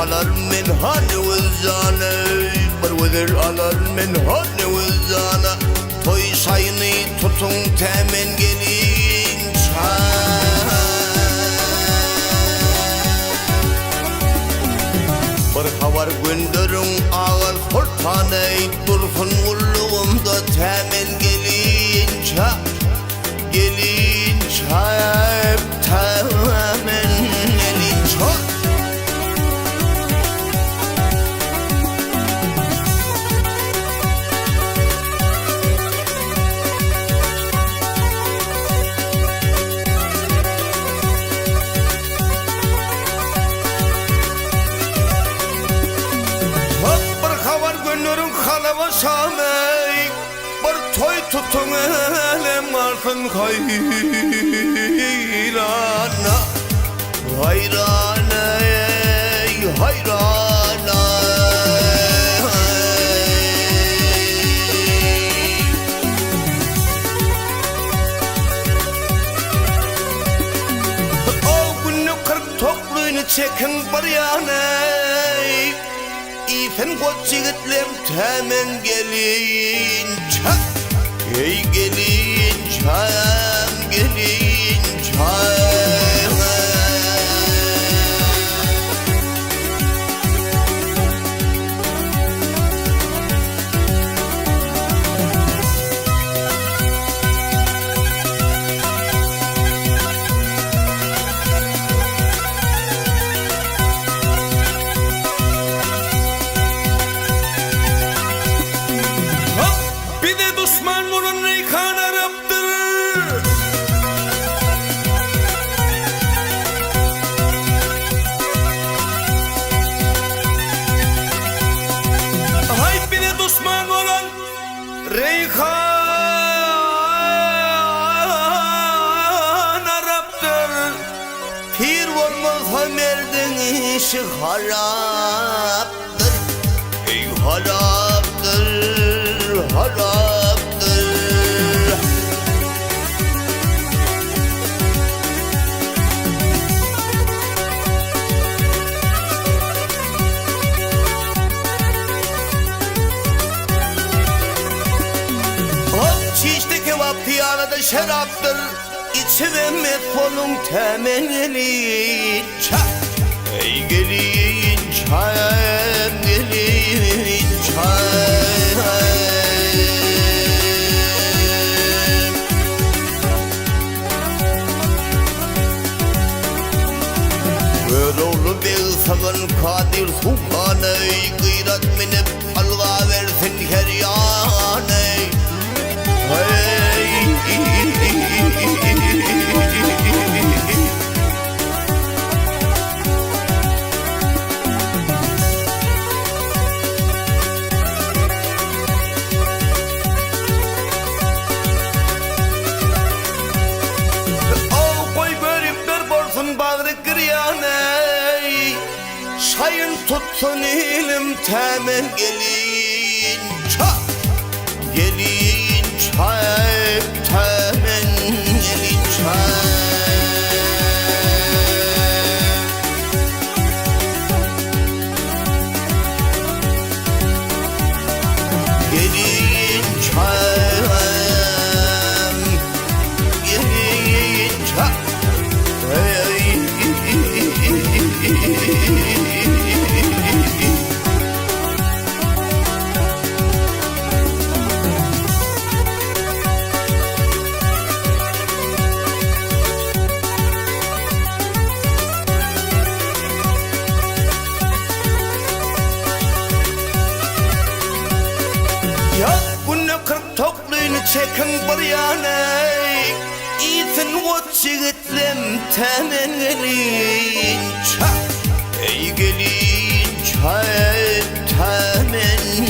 alar men hani vızana, bir alar men hani vızana. Toy sayını tutun temen gelin çay. Bir havar gönderin ağır fırtanay, dursun ulluğumda temen gelin çay. Gelin çay, temen gelin çay. Şamey, bir toy tutun elem arsın hayrana, hayrana, hayrana. O günü 40 tokluyunu çekin bir yanay. İfen koç yiğitlem temen gelin çay. Ey gelin çayım, gelin çayım. Reyhan Arap'tır, pir olmaz merdin işi haraptır. Ey haraptır, haraptır. Çişte kebap piyanada şaraptır, İçime metfolun temenli çay. Ey gelin çayım, gelin çayım. Veroğlu Beyza'nın Kadir Sultanı, gıyrat minip alga versin her yanı. Şayın tutsun ilim temen gelin çay. Gelin çay, temen gelin çay. Gelin çayım, gelin çay. Ya bunu 40 tokluyunu çekin bir yanay. İtin koç yiğitlem temen gelin çay. Ey gelin çay, temen